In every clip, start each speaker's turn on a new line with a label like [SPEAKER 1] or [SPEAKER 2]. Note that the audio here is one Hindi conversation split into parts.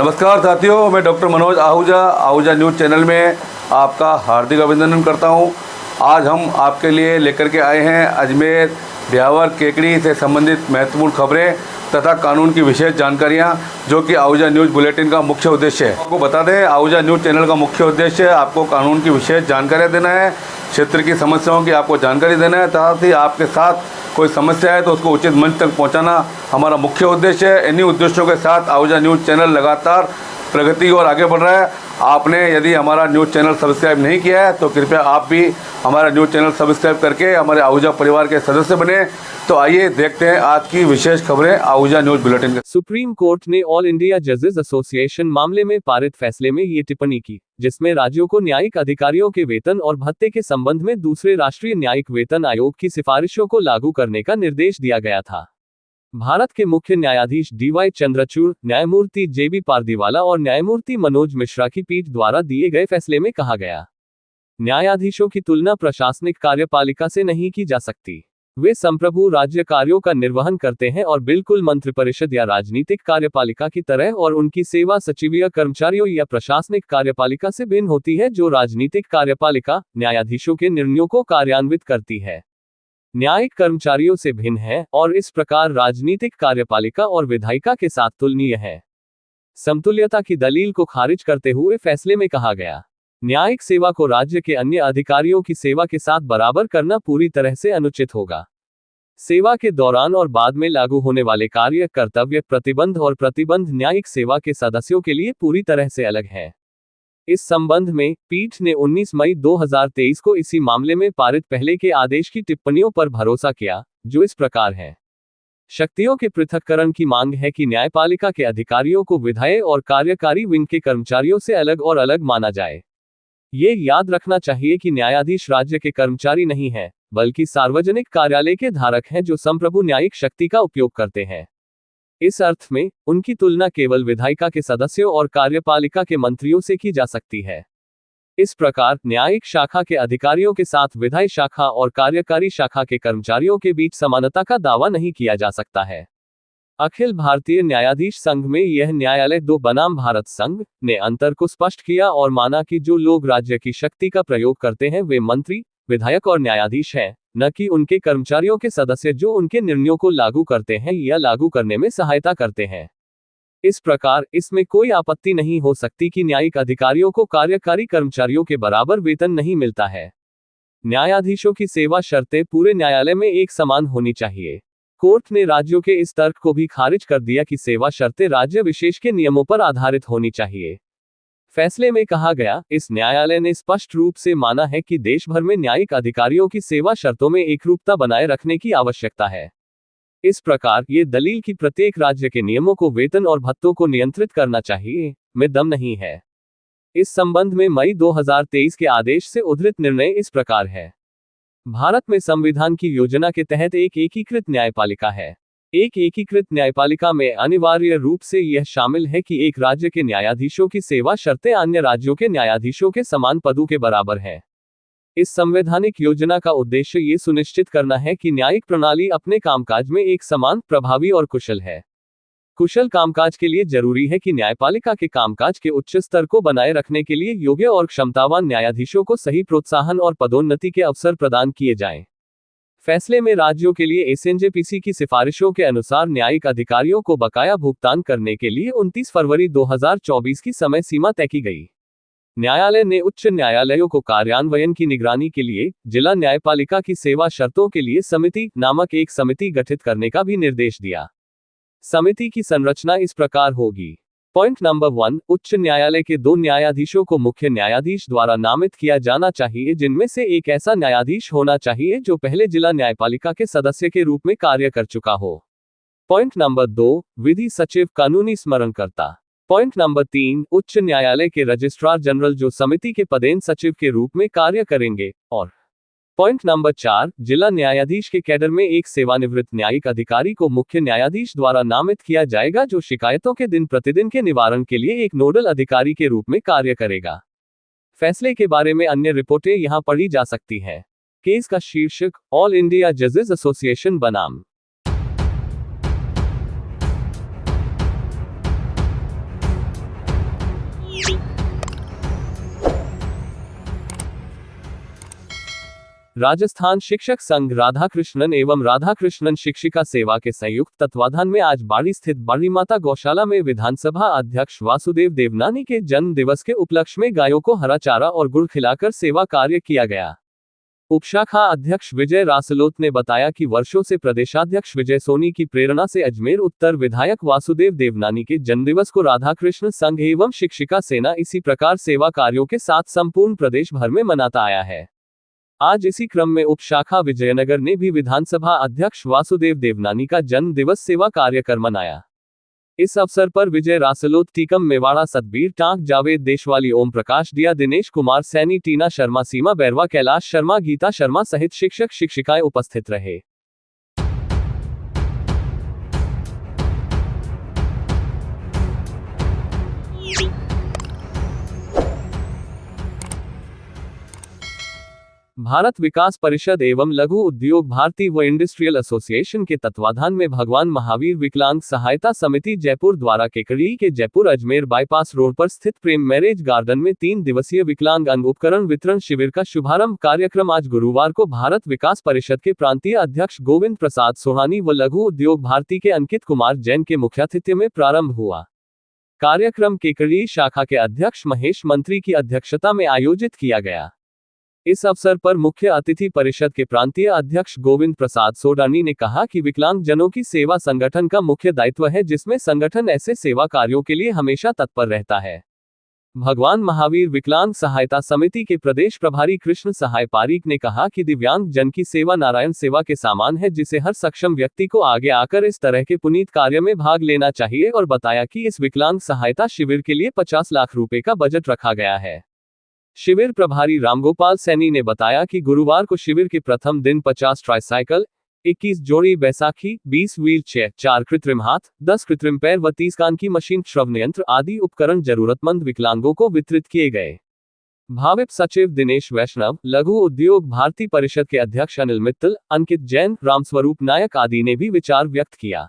[SPEAKER 1] नमस्कार साथियों, मैं doctor Manoj Ahuja news channel में आपका हार्दिक अभिनंदन करता हूं। आज हम आपके लिए लेकर के आए हैं अजमेर ब्यावर केकड़ी से संबंधित महत्वपूर्ण खबरें तथा कानून की विशेष जानकारियां, जो कि आहूजा न्यूज़ बुलेटिन का मुख्य उद्देश्य है। आपको बता दें, आहूजा न्यूज़ चैनल का मुख्य उद्देश्य आपको कानून की विशेष जानकारियाँ देना है, क्षेत्र की समस्याओं की आपको जानकारी देना है, साथ ही आपके साथ कोई समस्या है तो उसको उचित मंच तक पहुंचाना हमारा मुख्य उद्देश्य है। इन्हीं उद्देश्यों के साथ आहूजा न्यूज़ चैनल लगातार प्रगति और आगे बढ़ रहा है। आपने यदि हमारा न्यूज़ चैनल सब्सक्राइब नहीं किया है तो कृपया आप भी हमारा न्यूज़ चैनल सब्सक्राइब करके हमारे आहूजा परिवार के सदस्य बने। तो आइए देखते हैं आज की विशेष खबरें आहूजा न्यूज़ बुलेटिन के।
[SPEAKER 2] सुप्रीम कोर्ट ने ऑल इंडिया जजेस एसोसिएशन मामले में पारित फैसले में ये टिप्पणी की, जिसमें राज्यों को न्यायिक अधिकारियों के वेतन और भत्ते के संबंध में दूसरे राष्ट्रीय न्यायिक वेतन आयोग की सिफारिशों को लागू करने का निर्देश दिया गया था। भारत के मुख्य न्यायाधीश डीवाई चंद्रचूड़, न्यायमूर्ति जेबी पारदीवाला और न्यायमूर्ति मनोज मिश्रा की पीठ द्वारा दिए गए फैसले में कहा गया, न्यायाधीशों की तुलना प्रशासनिक कार्यपालिका से नहीं की जा सकती। वे संप्रभु राज्य कार्यों का निर्वहन करते हैं और बिल्कुल मंत्रिपरिषद या राजनीतिक कार्यपालिका की तरह, और उनकी सेवा सचिवीय कर्मचारियों या प्रशासनिक कार्यपालिका से भिन्न होती है, जो राजनीतिक कार्यपालिका न्यायाधीशों के निर्णयों को कार्यान्वित करती है, न्यायिक कर्मचारियों से भिन्न है और इस प्रकार राजनीतिक कार्यपालिका और विधायिका के साथ तुलनीय है। समतुल्यता की दलील को खारिज करते हुए फैसले में कहा गया, न्यायिक सेवा को राज्य के अन्य अधिकारियों की सेवा के साथ बराबर करना पूरी तरह से अनुचित होगा। सेवा के दौरान और बाद में लागू होने वाले कार्य, कर्तव्य, प्रतिबंध और प्रतिबंध न्यायिक सेवा के सदस्यों के लिए पूरी तरह से अलग है। इस संबंध में पीठ ने 19 मई 2023 को इसी मामले में पारित पहले के आदेश की टिप्पणियों पर भरोसा किया, जो इस प्रकार है। शक्तियों के पृथक्करण की मांग है कि न्यायपालिका के अधिकारियों को विधायी और कार्यकारी विंग के कर्मचारियों से अलग और अलग माना जाए। ये याद रखना चाहिए कि न्यायाधीश राज्य के कर्मचारी नहीं हैं, बल्कि सार्वजनिक कार्यालय के धारक हैं जो संप्रभु न्यायिक शक्ति का उपयोग करते हैं। इस अर्थ में उनकी तुलना केवल विधायिका के सदस्यों और कार्यपालिका के मंत्रियों से की जा सकती है। इस प्रकार न्यायिक शाखा के अधिकारियों के साथ विधायी शाखा और कार्यकारी शाखा के कर्मचारियों के बीच समानता का दावा नहीं किया जा सकता है। अखिल भारतीय न्यायाधीश संघ में यह न्यायालय 2 बनाम भारत संघ ने अंतर को स्पष्ट किया और माना कि जो लोग राज्य की शक्ति का प्रयोग करते हैं वे मंत्री, विधायक और न्यायाधीश हैं, न कि उनके कर्मचारियों के सदस्य जो उनके निर्णयों को लागू करते हैं या लागू करने में सहायता करते हैं। इस प्रकार इसमें कोई आपत्ति नहीं हो सकती कि न्यायिक अधिकारियों को कार्यकारी कर्मचारियों के बराबर वेतन नहीं मिलता है। न्यायाधीशों की सेवा शर्तें पूरे न्यायालय में एक समान होनी चाहिए। कोर्ट ने राज्यों के इस तर्क को भी खारिज कर दिया कि सेवा शर्तें राज्य विशेष के नियमों पर आधारित होनी चाहिए। फैसले में कहा गया, इस न्यायालय ने स्पष्ट रूप से माना है कि देश भर में न्यायिक अधिकारियों की सेवा शर्तों में एकरूपता बनाए रखने की आवश्यकता है। इस प्रकार ये दलील कि प्रत्येक राज्य के नियमों को वेतन और भत्तों को नियंत्रित करना चाहिए में दम नहीं है। इस संबंध में मई 2023 के आदेश से उद्धृत निर्णय इस प्रकार है, भारत में संविधान की योजना के तहत एक एकीकृत न्यायपालिका है। एक एकीकृत न्यायपालिका में अनिवार्य रूप से यह शामिल है कि एक राज्य के न्यायाधीशों की सेवा शर्तें अन्य राज्यों के न्यायाधीशों के समान पदों के बराबर है। इस संवैधानिक योजना का उद्देश्य ये सुनिश्चित करना है कि न्यायिक प्रणाली अपने कामकाज में एक समान, प्रभावी और कुशल है। कुशल कामकाज के लिए जरूरी है कि न्यायपालिका के कामकाज के उच्च स्तर को बनाए रखने के लिए योग्य और क्षमतावान न्यायाधीशों को सही प्रोत्साहन और पदोन्नति के अवसर प्रदान किए जाएं। फैसले में राज्यों के लिए एसएनजेपीसी की सिफारिशों के अनुसार न्यायिक अधिकारियों को बकाया भुगतान करने के लिए 29 फरवरी 2024 की समय सीमा तय की गई। न्यायालय ने उच्च न्यायालयों को कार्यान्वयन की निगरानी के लिए जिला न्यायपालिका की सेवा शर्तों के लिए समिति नामक एक समिति गठित करने का भी निर्देश दिया। समिति की संरचना इस प्रकार होगी। पॉइंट नंबर 1, उच्च न्यायालय के 2 न्यायाधीशों को मुख्य न्यायाधीश द्वारा नामित किया जाना चाहिए, जिनमें से एक ऐसा न्यायाधीश होना चाहिए जो पहले जिला न्यायपालिका के सदस्य के रूप में कार्य कर चुका हो। पॉइंट नंबर 2, विधि सचिव, कानूनी स्मरणकर्ता। पॉइंट नंबर 3, उच्च न्यायालय के रजिस्ट्रार जनरल जो समिति के पदेन सचिव के रूप में कार्य करेंगे। और पॉइंट नंबर 4, जिला न्यायाधीश के कैडर में एक सेवानिवृत्त न्यायिक अधिकारी को मुख्य न्यायाधीश द्वारा नामित किया जाएगा, जो शिकायतों के दिन प्रतिदिन के निवारण के लिए एक नोडल अधिकारी के रूप में कार्य करेगा। फैसले के बारे में अन्य रिपोर्टें यहां पढ़ी जा सकती हैं। केस का शीर्षक, ऑल इंडिया जजेस एसोसिएशन बनाम राजस्थान शिक्षक संघ राधाकृष्णन एवं राधाकृष्णन शिक्षिका सेवा के संयुक्त तत्वाधान में आज बाड़ी स्थित बड़ी माता गौशाला में विधानसभा अध्यक्ष वासुदेव देवनानी के जन्म दिवस के उपलक्ष्य में गायों को हरा चारा और गुड़ खिलाकर सेवा कार्य किया गया। उपशाखा अध्यक्ष विजय रासलोत ने बताया कि वर्षों से प्रदेशाध्यक्ष विजय सोनी की प्रेरणा से अजमेर उत्तर विधायक वासुदेव देवनानी के जन्मदिवस को राधाकृष्ण संघ एवं शिक्षिका सेना इसी प्रकार सेवा कार्यों के साथ संपूर्ण प्रदेश भर में मनाता आया है। आज इसी क्रम में उपशाखा विजयनगर ने भी विधानसभा अध्यक्ष वासुदेव देवनानी का जन्म दिवस सेवा कार्यक्रम मनाया। इस अवसर पर विजय रासलोत, टीकम मेवाड़ा, सतबीर टांक, जावेद देशवाली, ओम प्रकाश दिया, दिनेश कुमार सैनी, टीना शर्मा, सीमा बैरवा, कैलाश शर्मा, गीता शर्मा सहित शिक्षक शिक्षिकाएं उपस्थित रहे। भारत विकास परिषद एवं लघु उद्योग भारती व इंडस्ट्रियल एसोसिएशन के तत्वाधान में भगवान महावीर विकलांग सहायता समिति जयपुर द्वारा केकड़ी के जयपुर अजमेर बाईपास रोड पर स्थित प्रेम मैरिज गार्डन में 3 दिवसीय विकलांग अंग उपकरण वितरण शिविर का शुभारंभ कार्यक्रम आज गुरुवार को भारत विकास परिषद के प्रांतीय अध्यक्ष गोविंद प्रसाद सोहानी व लघु उद्योग भारती के अंकित कुमार जैन के मुख्यातिथ्य में प्रारंभ हुआ। कार्यक्रम केकड़ी शाखा के अध्यक्ष महेश मंत्री की अध्यक्षता में आयोजित किया गया। इस अवसर पर मुख्य अतिथि परिषद के प्रांतीय अध्यक्ष गोविंद प्रसाद सोडानी ने कहा कि विकलांग जनों की सेवा संगठन का मुख्य दायित्व है, जिसमें संगठन ऐसे सेवा कार्यों के लिए हमेशा तत्पर रहता है। भगवान महावीर विकलांग सहायता समिति के प्रदेश प्रभारी कृष्ण सहाय पारीक ने कहा कि दिव्यांग जन की सेवा नारायण सेवा के समान है, जिसे हर सक्षम व्यक्ति को आगे आकर इस तरह के पुनीत कार्य में भाग लेना चाहिए और बताया कि इस विकलांग सहायता शिविर के लिए 50 लाख रुपए का बजट रखा गया है। शिविर प्रभारी रामगोपाल सैनी ने बताया कि गुरुवार को शिविर के प्रथम दिन 50 ट्राईसाइकिल, 21 जोड़ी बैसाखी, 20 व्हील चेयर, 4 कृत्रिम हाथ, 10 कृत्रिम पैर व 30 कान की मशीन, श्रवण यंत्र आदि उपकरण जरूरतमंद विकलांगों को वितरित किए गए। भाविप सचिव दिनेश वैष्णव, लघु उद्योग भारती परिषद के अध्यक्ष अनिल मित्तल, अंकित जैन, रामस्वरूप नायक आदि ने भी विचार व्यक्त किया।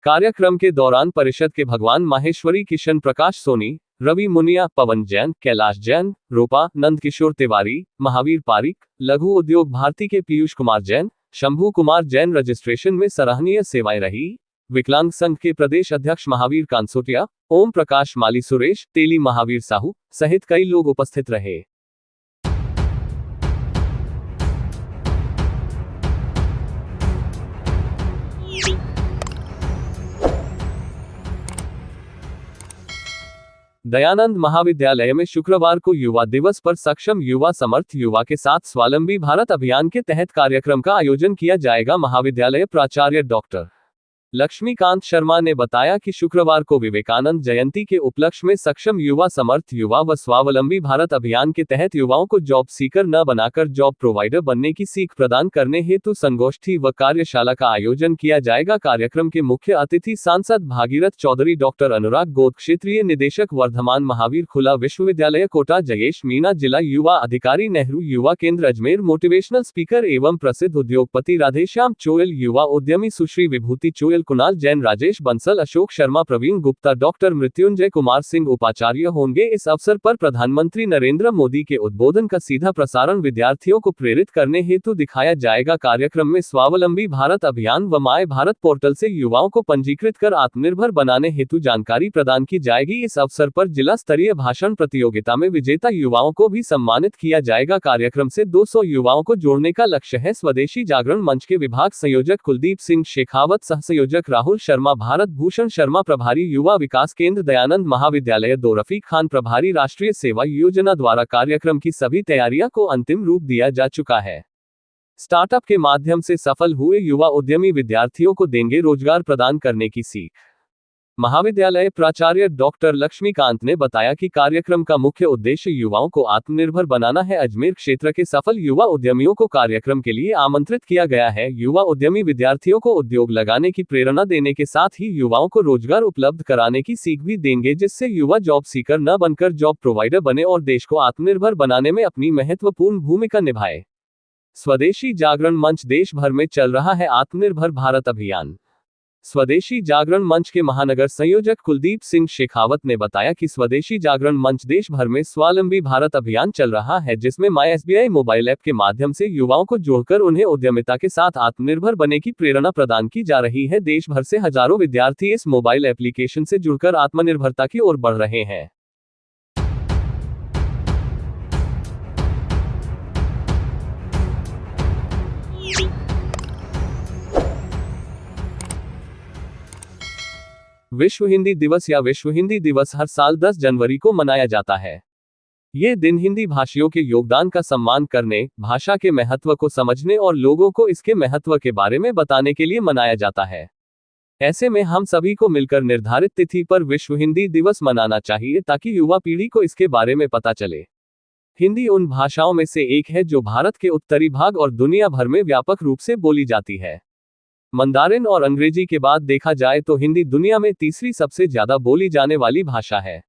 [SPEAKER 2] कार्यक्रम के दौरान परिषद के भगवान माहेश्वरी, किशन प्रकाश सोनी, रवि मुनिया, पवन जैन, कैलाश जैन, रूपा, नंदकिशोर तिवारी, महावीर पारिक, लघु उद्योग भारती के पीयूष कुमार जैन, शंभू कुमार जैन रजिस्ट्रेशन में सराहनीय सेवाएं रही। विकलांग संघ के प्रदेश अध्यक्ष महावीर कांसोटिया, ओम प्रकाश माली, सुरेश तेली, महावीर साहू सहित कई लोग उपस्थित रहे। दयानंद महाविद्यालय में शुक्रवार को युवा दिवस पर सक्षम युवा समर्थ युवा के साथ स्वावलंबी भारत अभियान के तहत कार्यक्रम का आयोजन किया जाएगा। महाविद्यालय प्राचार्य डॉक्टर लक्ष्मीकांत शर्मा ने बताया कि शुक्रवार को विवेकानंद जयंती के उपलक्ष्य में सक्षम युवा समर्थ युवा व स्वावलंबी भारत अभियान के तहत युवाओं को जॉब सीकर न बनाकर जॉब प्रोवाइडर बनने की सीख प्रदान करने हेतु संगोष्ठी व कार्यशाला का आयोजन किया जाएगा। कार्यक्रम के मुख्य अतिथि सांसद भागीरथ चौधरी, डॉक्टर अनुराग गोद, क्षेत्रीय निदेशक वर्धमान महावीर खुला विश्वविद्यालय कोटा जयेश मीणा, जिला युवा अधिकारी नेहरू युवा केंद्र अजमेर, मोटिवेशनल स्पीकर एवं प्रसिद्ध उद्योगपति राधेश्याम चोयल, युवा उद्यमी सुश्री विभूति चोयल, कुणाल जैन, राजेश बंसल, अशोक शर्मा, प्रवीण गुप्ता, डॉक्टर मृत्युंजय कुमार सिंह उपाचार्य होंगे। इस अवसर पर प्रधानमंत्री नरेंद्र मोदी के उद्बोधन का सीधा प्रसारण विद्यार्थियों को प्रेरित करने हेतु दिखाया जाएगा। कार्यक्रम में स्वावलंबी भारत अभियान व माय भारत पोर्टल से युवाओं को पंजीकृत कर आत्मनिर्भर बनाने हेतु जानकारी प्रदान की जाएगी। इस अवसर पर जिला स्तरीय भाषण प्रतियोगिता में विजेता युवाओं को भी सम्मानित किया जाएगा। कार्यक्रम से 200 युवाओं को जोड़ने का लक्ष्य है। स्वदेशी जागरण मंच के विभाग संयोजक कुलदीप सिंह शेखावत, सह संयोजक राहुल शर्मा, भारत भूषण शर्मा, प्रभारी युवा विकास केंद्र दयानंद महाविद्यालय 2 रफीक खान, प्रभारी राष्ट्रीय सेवा योजना द्वारा कार्यक्रम की सभी तैयारियां को अंतिम रूप दिया जा चुका है। स्टार्टअप के माध्यम से सफल हुए युवा उद्यमी विद्यार्थियों को देंगे रोजगार प्रदान करने की सीख। महाविद्यालय प्राचार्य डॉक्टर लक्ष्मीकांत ने बताया कि कार्यक्रम का मुख्य उद्देश्य युवाओं को आत्मनिर्भर बनाना है। अजमेर क्षेत्र के सफल युवा उद्यमियों को कार्यक्रम के लिए आमंत्रित किया गया है। युवा उद्यमी विद्यार्थियों को उद्योग लगाने की प्रेरणा देने के साथ ही युवाओं को रोजगार उपलब्ध कराने की सीख भी देंगे, जिससे युवा जॉब सीकर न बनकर जॉब प्रोवाइडर बने और देश को आत्मनिर्भर बनाने में अपनी महत्वपूर्ण भूमिका निभाए। स्वदेशी जागरण मंच, देश भर में चल रहा है आत्मनिर्भर भारत अभियान। स्वदेशी जागरण मंच के महानगर संयोजक कुलदीप सिंह शेखावत ने बताया कि स्वदेशी जागरण मंच देश भर में स्वावलंबी भारत अभियान चल रहा है, जिसमें माई SBI मोबाइल ऐप के माध्यम से युवाओं को जोड़कर उन्हें उद्यमिता के साथ आत्मनिर्भर बनने की प्रेरणा प्रदान की जा रही है। देश भर से हजारों विद्यार्थी इस मोबाइल एप्लीकेशन से जुड़कर आत्मनिर्भरता की ओर बढ़ रहे हैं। विश्व हिंदी दिवस या विश्व हिंदी दिवस हर साल 10 जनवरी को मनाया जाता है। ये दिन हिंदी भाषियों के योगदान का सम्मान करने, भाषा के महत्व को समझने और लोगों को इसके महत्व के बारे में बताने के लिए मनाया जाता है। ऐसे में हम सभी को मिलकर निर्धारित तिथि पर विश्व हिंदी दिवस मनाना चाहिए ताकि युवा पीढ़ी को इसके बारे में पता चले। हिंदी उन भाषाओं में से एक है जो भारत के उत्तरी भाग और दुनिया भर में व्यापक रूप से बोली जाती है। मंदारिन और अंग्रेजी के बाद देखा जाए तो हिंदी दुनिया में तीसरी सबसे ज्यादा बोली जाने वाली भाषा है।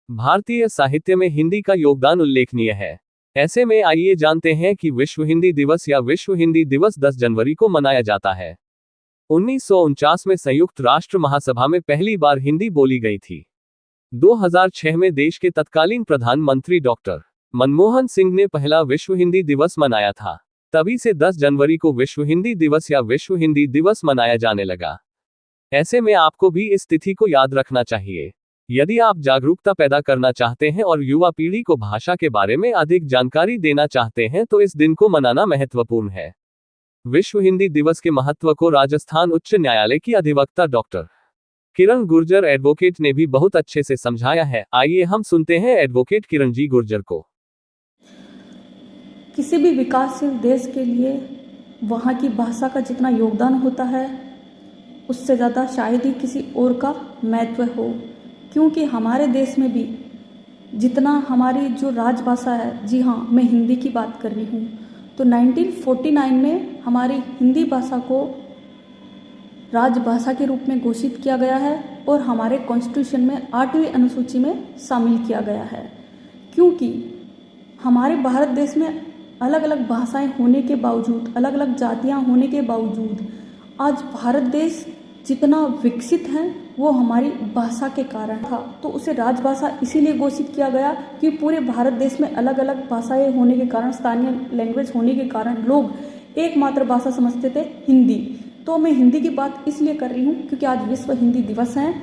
[SPEAKER 2] भारतीय साहित्य में हिंदी का योगदान उल्लेखनीय है। ऐसे में आइए जानते हैं कि विश्व हिंदी दिवस या विश्व हिंदी दिवस 10 जनवरी को मनाया जाता है। 1949 में संयुक्त राष्ट्र महासभा में पहली बार हिंदी बोली गई थी। 2006 में देश के तत्कालीन प्रधानमंत्री डॉक्टर मनमोहन सिंह ने पहला विश्व हिंदी दिवस मनाया था। तभी से 10 जनवरी को विश्व हिंदी दिवस या विश्व हिंदी दिवस मनाया जाने लगा। ऐसे में आपको भी इस तिथि को याद रखना चाहिए। यदि आप जागरूकता पैदा करना चाहते हैं और युवा पीढ़ी को भाषा के बारे में अधिक जानकारी देना चाहते हैं तो इस दिन को मनाना महत्वपूर्ण है। विश्व हिंदी दिवस के महत्व को राजस्थान उच्च न्यायालय की अधिवक्ता डॉक्टर किरण गुर्जर एडवोकेट ने भी बहुत अच्छे से समझाया है। आइए हम सुनते हैं एडवोकेट किरण जी गुर्जर को।
[SPEAKER 3] किसी भी विकासशील देश के लिए वहाँ की भाषा का जितना योगदान होता है उससे ज़्यादा शायद ही किसी और का महत्व हो, क्योंकि हमारे देश में भी जितना हमारी जो राजभाषा है, जी हाँ मैं हिंदी की बात कर रही हूँ, तो 1949 में हमारी हिंदी भाषा को राजभाषा के रूप में घोषित किया गया है और हमारे कॉन्स्टिट्यूशन में 8वीं अनुसूची में शामिल किया गया है। क्योंकि हमारे भारत देश में अलग अलग भाषाएं होने के बावजूद, अलग अलग जातियां होने के बावजूद आज भारत देश जितना विकसित है वो हमारी भाषा के कारण था। तो उसे राजभाषा इसीलिए घोषित किया गया कि पूरे भारत देश में अलग अलग भाषाएं होने के कारण, स्थानीय लैंग्वेज होने के कारण लोग एकमात्र भाषा समझते थे हिंदी। तो मैं हिंदी की बात इसलिए कर रही हूँ क्योंकि आज विश्व हिंदी दिवस है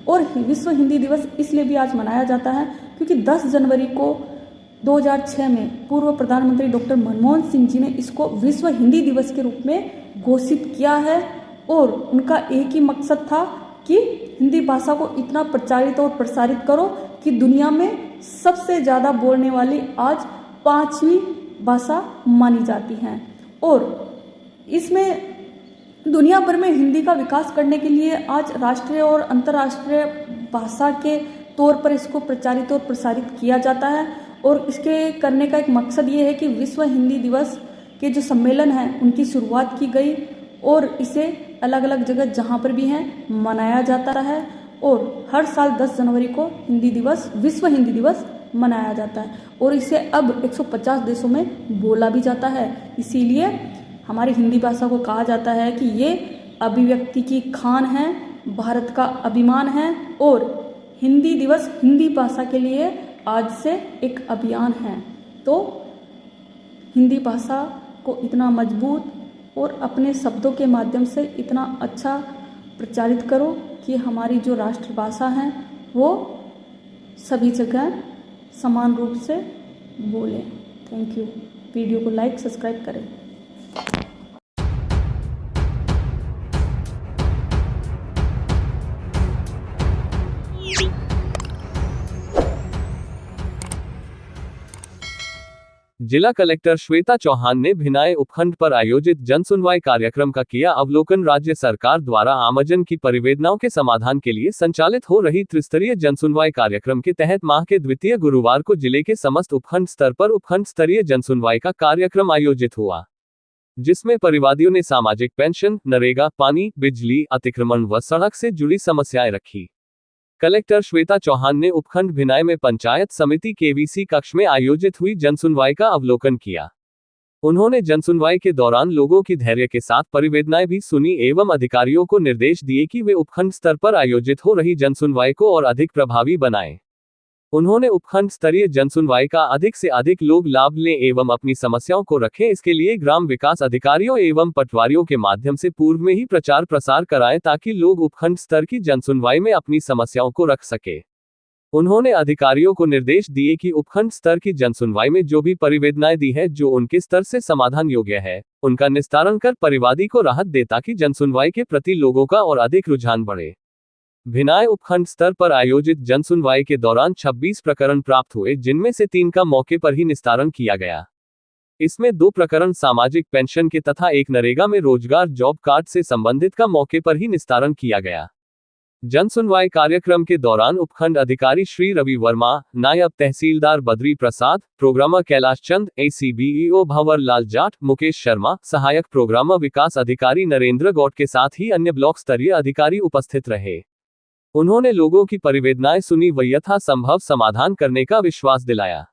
[SPEAKER 3] और विश्व हिंदी दिवस इसलिए भी आज मनाया जाता है क्योंकि 10 जनवरी को 2006 में पूर्व प्रधानमंत्री डॉक्टर मनमोहन सिंह जी ने इसको विश्व हिंदी दिवस के रूप में घोषित किया है और उनका एक ही मकसद था कि हिंदी भाषा को इतना प्रचारित और प्रसारित करो कि दुनिया में सबसे ज़्यादा बोलने वाली आज 5वीं भाषा मानी जाती है। और इसमें दुनिया भर में हिंदी का विकास करने के लिए आज राष्ट्रीय और अंतर्राष्ट्रीय भाषा के तौर पर इसको प्रचारित और प्रसारित किया जाता है। और इसके करने का एक मकसद ये है कि विश्व हिंदी दिवस के जो सम्मेलन हैं उनकी शुरुआत की गई और इसे अलग अलग जगह जहाँ पर भी हैं मनाया जाता है और हर साल 10 जनवरी को हिंदी दिवस, विश्व हिंदी दिवस मनाया जाता है और इसे अब 150 देशों में बोला भी जाता है। इसीलिए हमारी हिंदी भाषा को कहा जाता है कि ये अभिव्यक्ति की खान है, भारत का अभिमान है और हिंदी दिवस हिंदी भाषा के लिए आज से एक अभियान है। तो हिंदी भाषा को इतना मजबूत और अपने शब्दों के माध्यम से इतना अच्छा प्रचारित करो कि हमारी जो राष्ट्रभाषा है वो सभी जगह समान रूप से बोलें। Thank you. वीडियो को लाइक, सब्सक्राइब करें।
[SPEAKER 2] जिला कलेक्टर श्वेता चौहान ने भिनाई उपखंड पर आयोजित जनसुनवाई कार्यक्रम का किया अवलोकन। राज्य सरकार द्वारा आमजन की परिवेदनाओं के समाधान के लिए संचालित हो रही त्रिस्तरीय जनसुनवाई कार्यक्रम के तहत माह के द्वितीय गुरुवार को जिले के समस्त उपखंड स्तर पर उपखंड स्तरीय जनसुनवाई का कार्यक्रम आयोजित हुआ, जिसमें परिवादियों ने सामाजिक पेंशन, नरेगा, पानी, बिजली, अतिक्रमण व सड़क से जुड़ी समस्याएं रखी। कलेक्टर श्वेता चौहान ने उपखंड भिनाई में पंचायत समिति KVC कक्ष में आयोजित हुई जनसुनवाई का अवलोकन किया। उन्होंने जनसुनवाई के दौरान लोगों की धैर्य के साथ परिवेदनाएं भी सुनी एवं अधिकारियों को निर्देश दिए कि वे उपखंड स्तर पर आयोजित हो रही जनसुनवाई को और अधिक प्रभावी बनाएं। उन्होंने उपखंड स्तरीय जनसुनवाई का अधिक से अधिक लोग लाभ लें एवं अपनी समस्याओं को रखें, इसके लिए ग्राम विकास अधिकारियों एवं पटवारियों के माध्यम से पूर्व में ही प्रचार प्रसार कराएं ताकि लोग उपखंड स्तर की जनसुनवाई में अपनी समस्याओं को रख सके। उन्होंने अधिकारियों को निर्देश दिए कि उपखंड स्तर की जनसुनवाई में जो भी परिवेदनाएं दी है जो उनके स्तर से समाधान योग्य है, उनका निस्तारण कर परिवादी को राहत दे ताकि जनसुनवाई के प्रति लोगों का और अधिक रुझान बढ़े। भिनाय उपखंड स्तर पर आयोजित जनसुनवाई के दौरान 26 प्रकरण प्राप्त हुए, जिनमें से 3 का मौके पर ही निस्तारण किया गया। इसमें 2 प्रकरण सामाजिक पेंशन के तथा एक नरेगा में रोजगार जॉब कार्ड से संबंधित का मौके पर ही निस्तारण किया गया। जनसुनवाई कार्यक्रम के दौरान उपखंड अधिकारी श्री रवि वर्मा, नायब तहसीलदार बद्री प्रसाद, प्रोग्रामर कैलाश चंद, ACBEO भंवर लाल जाट, मुकेश शर्मा, सहायक प्रोग्रामर विकास अधिकारी नरेंद्र गौड़ के साथ ही अन्य ब्लॉक स्तरीय अधिकारी उपस्थित रहे। उन्होंने लोगों की परिवेदनाएं सुनी व यथासंभव समाधान करने का विश्वास दिलाया।